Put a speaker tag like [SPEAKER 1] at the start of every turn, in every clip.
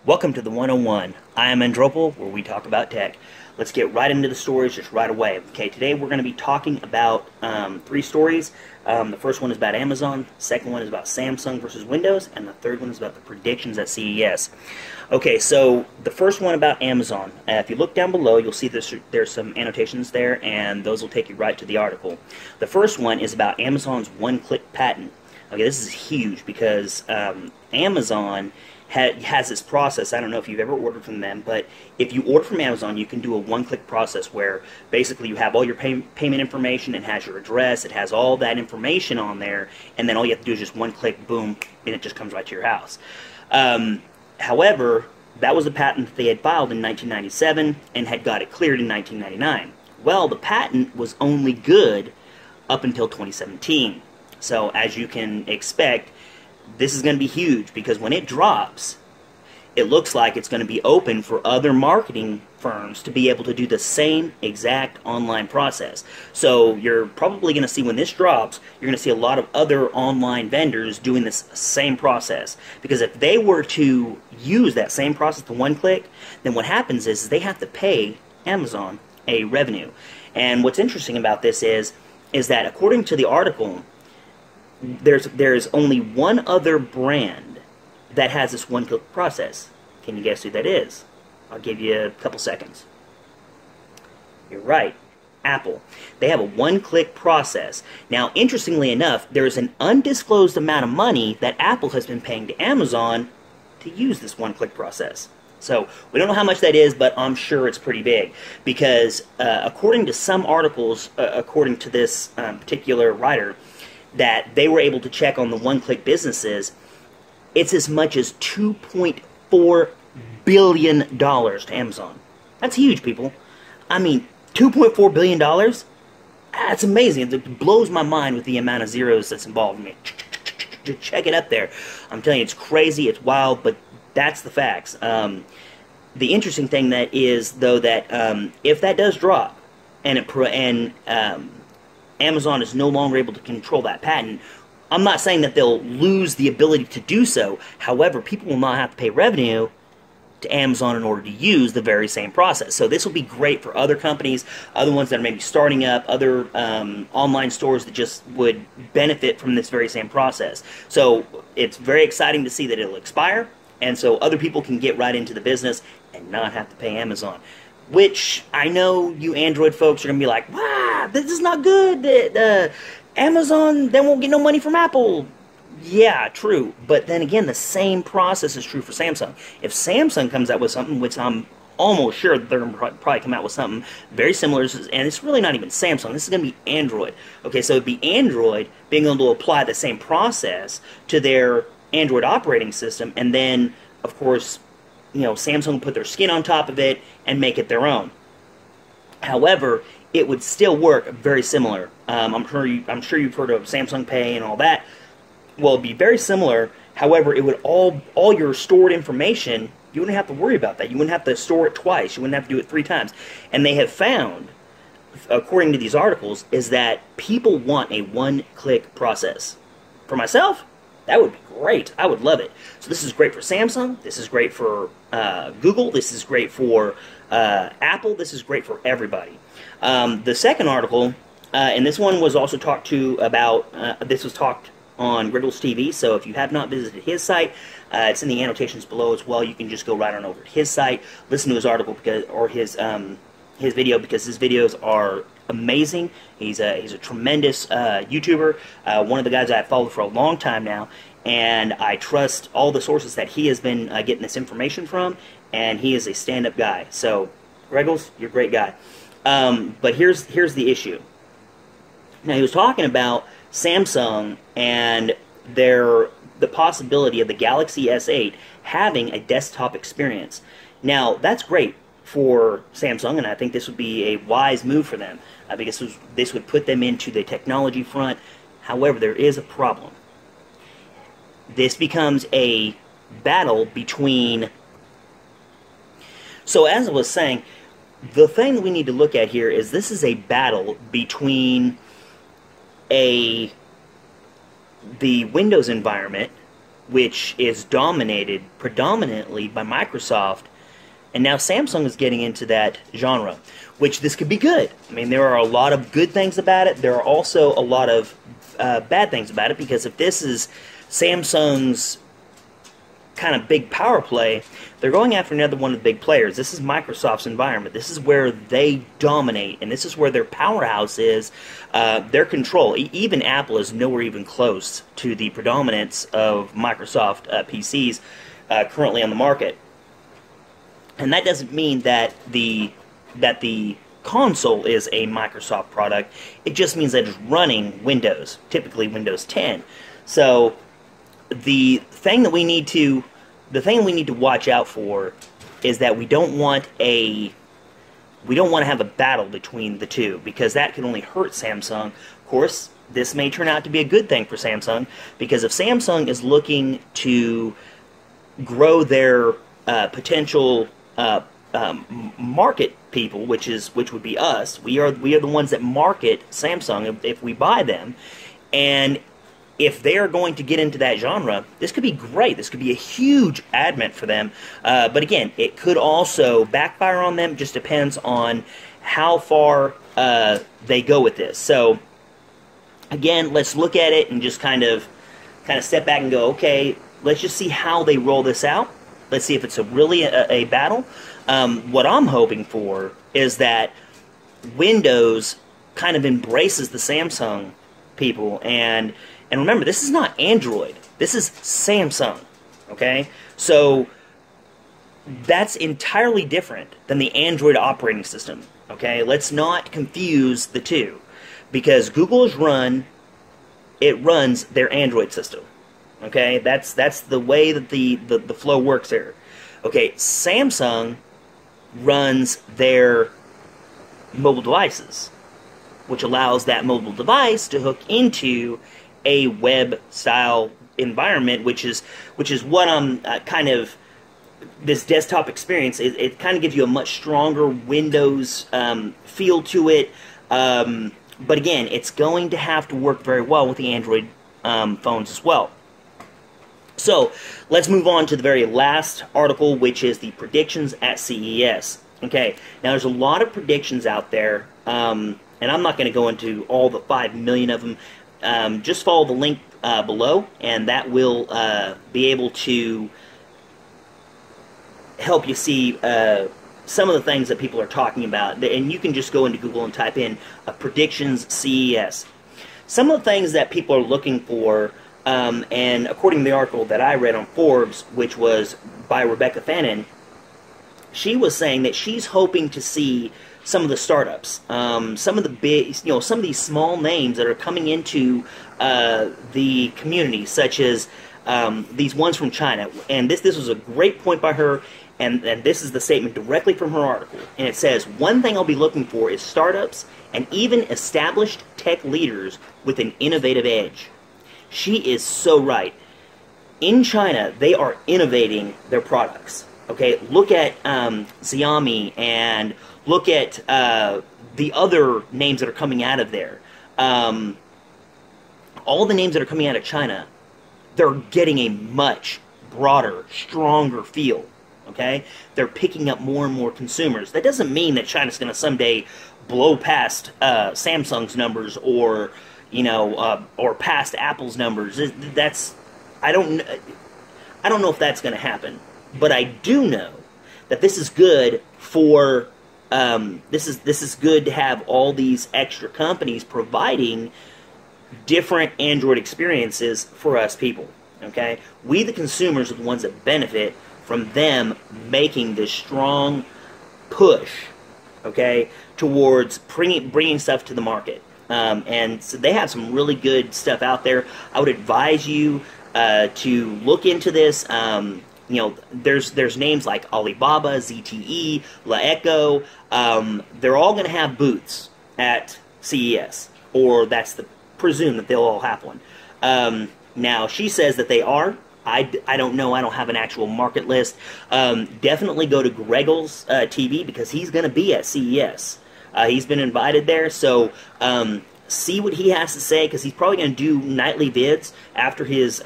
[SPEAKER 1] Welcome to the 101. I am Andropal, where we talk about tech. Let's get right into the stories just right away. Okay, today we're going to be talking about three stories. The first one is about Amazon, the second one is about Samsung versus Windows, and the third one is about the predictions at CES. Okay, so the first one about Amazon. If you look down below, you'll see there's some annotations there, and those will take you right to the article. The first one is about Amazon's one-click patent. Okay, this is huge because Amazon has this process. I don't know if you've ever ordered from them, but if you order from Amazon, you can do a one-click process where basically you have all your payment information. It has your address. It has all that information on there, and then all you have to do is just one click, boom, and it just comes right to your house. However, that was a patent that they had filed in 1997 and had got it cleared in 1999. Well, the patent was only good up until 2017. So as you can expect, this is going to be huge because when it drops, it looks like it's going to be open for other marketing firms to be able to do the same exact online process. So you're probably going to see when this drops, you're going to see a lot of other online vendors doing this same process. Because if they were to use that same process to one click, then what happens is they have to pay Amazon a revenue. And what's interesting about this is that according to the article, there's only one other brand that has this one-click process. Can you guess who that is? I'll give you a couple seconds. You're right, Apple. They have a one-click process. Now, interestingly enough, there's an undisclosed amount of money that Apple has been paying to Amazon to use this one-click process. So, we don't know how much that is, but I'm sure it's pretty big. Because according to some articles, according to this particular writer, that they were able to check on the one-click businesses, it's as much as $2.4 billion to Amazon. That's huge, people. I mean, $2.4 billion? That's amazing. It blows my mind with the amount of zeros that's involved. I mean, check it up there. I'm telling you, it's crazy, it's wild, but that's the facts. The interesting thing that is, though, that if that does drop, and Amazon is no longer able to control that patent, I'm not saying that they'll lose the ability to do so. However, people will not have to pay revenue to Amazon in order to use the very same process. So this will be great for other companies, other ones that are maybe starting up, other online stores that just would benefit from this very same process. So it's very exciting to see that it'll expire, and so other people can get right into the business and not have to pay Amazon. Which, I know you Android folks are going to be like, wow, this is not good. Amazon then won't get no money from Apple. Yeah, true. But then again, the same process is true for Samsung. If Samsung comes out with something, which I'm almost sure that they're going to probably come out with something very similar, and it's really not even Samsung. This is going to be Android. Okay, so it'd be Android being able to apply the same process to their Android operating system, and then, of course, Samsung put their skin on top of it and make it their own. However, it would still work very similar. I'm sure you've heard of Samsung Pay and all that. Well, it'd be very similar. However, it would all your stored information, you wouldn't have to worry about that. You wouldn't have to store it twice. You wouldn't have to do it 3 times. And they have found, according to these articles, is that people want a one-click process. For myself, that would be great. I would love it. So this is great for Samsung. This is great for Google. This is great for Apple. This is great for everybody. The second article, and this one was also talked to about, this was talked on Griggles TV, so if you have not visited his site, it's in the annotations below as well. You can just go right on over to his site, listen to his article, or his video, because his videos are amazing. He's a tremendous YouTuber, one of the guys I've followed for a long time now, and I trust all the sources that he has been getting this information from, and he is a stand-up guy. So, Griggles, you're a great guy. But here's the issue. Now, he was talking about Samsung and the possibility of the Galaxy S8 having a desktop experience. Now, that's great for Samsung, and I think this would be a wise move for them, because this would put them into the technology front. However, there is a problem. This becomes a battle between... So, as I was saying, the thing that we need to look at here is this is a battle between the Windows environment which is dominated predominantly by Microsoft, and now Samsung is getting into that genre, which this could be good. I mean, there are a lot of good things about it. There are also a lot of bad things about it, because if this is Samsung's kind of big power play, they're going after another one of the big players. This is Microsoft's environment. This is where they dominate, and this is where their powerhouse is, their control. Even Apple is nowhere even close to the predominance of Microsoft PCs currently on the market. And that doesn't mean that the console is a Microsoft product. It just means that it's running Windows, typically Windows 10. So the thing we need to watch out for is that we don't want to have a battle between the two, because that can only hurt Samsung. Of course, this may turn out to be a good thing for Samsung, because if Samsung is looking to grow their potential market people, which would be us. We are the ones that market Samsung if we buy them, and if they are going to get into that genre, this could be great. This could be a huge advent for them. But again, it could also backfire on them. It just depends on how far they go with this. So again, let's look at it and just kind of step back and go, okay, let's just see how they roll this out. Let's see if it's really a battle. What I'm hoping for is that Windows kind of embraces the Samsung people, and remember, this is not Android. This is Samsung, okay? So that's entirely different than the Android operating system, okay? Let's not confuse the two, because Google runs their Android system, okay? That's the way that the flow works there. Okay, Samsung runs their mobile devices, which allows that mobile device to hook into a web-style environment, which is what I'm this desktop experience. It kind of gives you a much stronger Windows feel to it, but again, it's going to have to work very well with the Android phones as well. So let's move on to the very last article, which is the predictions at CES. Okay, now there's a lot of predictions out there, and I'm not going to go into all the 5 million of them. Just follow the link below, and that will be able to help you see some of the things that people are talking about. And you can just go into Google and type in predictions CES. Some of the things that people are looking for, and according to the article that I read on Forbes, which was by Rebecca Fannin, she was saying that she's hoping to see some of the startups, some of the big, some of these small names that are coming into the community, such as these ones from China. And this was a great point by her, and this is the statement directly from her article. And it says, "One thing I'll be looking for is startups and even established tech leaders with an innovative edge." She is so right. In China, they are innovating their products. Okay, look at Xiaomi, and look at the other names that are coming out of there. All the names that are coming out of China, they're getting a much broader, stronger feel. Okay, they're picking up more and more consumers. That doesn't mean that China's going to someday blow past Samsung's numbers, or or past Apple's numbers. I don't know if that's going to happen, but I do know that this is good for this is good to have all these extra companies providing different Android experiences for us people. Okay, we the consumers are the ones that benefit from them making this strong push, okay, towards bringing stuff to the market. And so they have some really good stuff out there. I would advise you to look into this. There's names like Alibaba, ZTE, Laeco. They're all going to have booths at CES, or that's the presume that they'll all have one. Now she says that they are. I don't know. I don't have an actual market list. Definitely go to Greggles TV, because he's going to be at CES. He's been invited there, so see what he has to say, because he's probably going to do nightly vids after his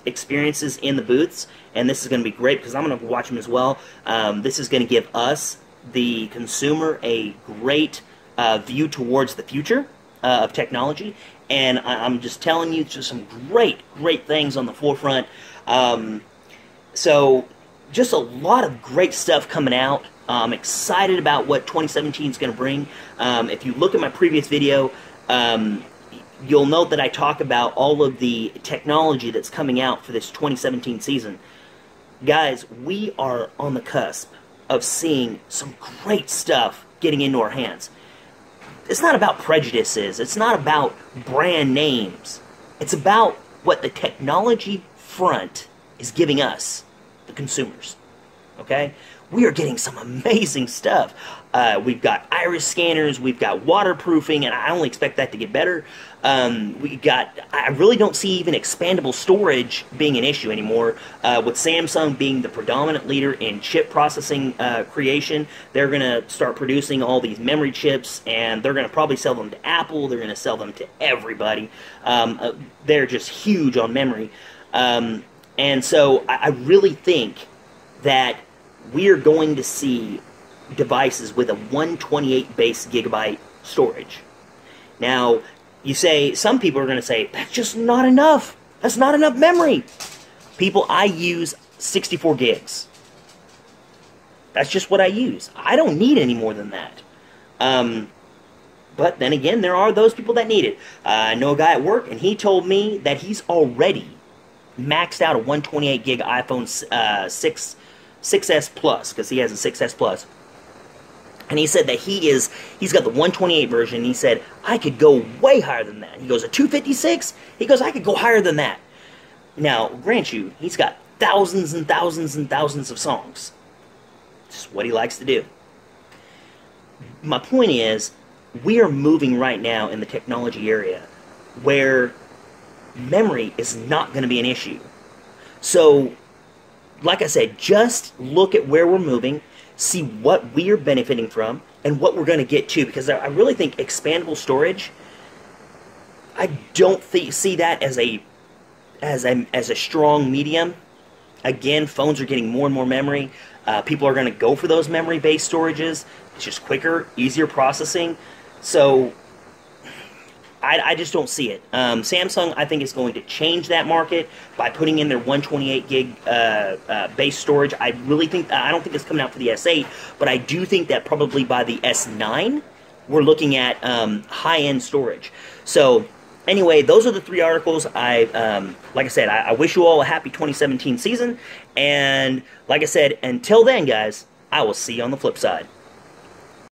[SPEAKER 1] experiences in the booths, and this is going to be great because I'm going to watch him as well. This is going to give us, the consumer, a great view towards the future of technology, and I'm just telling you, just some great things on the forefront. So just a lot of great stuff coming out. I'm excited about what 2017 is going to bring. If you look at my previous video, you'll note that I talk about all of the technology that's coming out for this 2017 season. Guys, we are on the cusp of seeing some great stuff getting into our hands. It's not about prejudices. It's not about brand names. It's about what the technology front is giving us, the consumers. Okay? We are getting some amazing stuff. We've got iris scanners, we've got waterproofing, and I only expect that to get better. I really don't see even expandable storage being an issue anymore. With Samsung being the predominant leader in chip processing creation, they're going to start producing all these memory chips, and they're going to probably sell them to Apple, they're going to sell them to everybody. They're just huge on memory. And so I really think that we are going to see devices with a 128 base gigabyte storage. Now, you say, some people are going to say, that's just not enough. That's not enough memory. People, I use 64 gigs. That's just what I use. I don't need any more than that. But then again, there are those people that need it. I know a guy at work, and he told me that he's already maxed out a 128 gig iPhone 6S Plus, because he has a 6S Plus. And he said that he's got the 128 version, and he said, I could go way higher than that. He goes, a 256? He goes, I could go higher than that. Now, grant you, he's got thousands and thousands and thousands of songs. It's what he likes to do. My point is, we are moving right now in the technology area where memory is not going to be an issue. So, like I said, just look at where we're moving, see what we are benefiting from, and what we're going to get to, because I really think expandable storage, I don't see that as a strong medium. Again, phones are getting more and more memory. People are going to go for those memory-based storages. It's just quicker, easier processing. So I just don't see it. Samsung, I think, is going to change that market by putting in their 128 gig base storage. I don't think it's coming out for the S8, but I do think that probably by the S9, we're looking at high-end storage. So anyway, those are the 3 articles. Like I said, I wish you all a happy 2017 season. And like I said, until then, guys, I will see you on the flip side.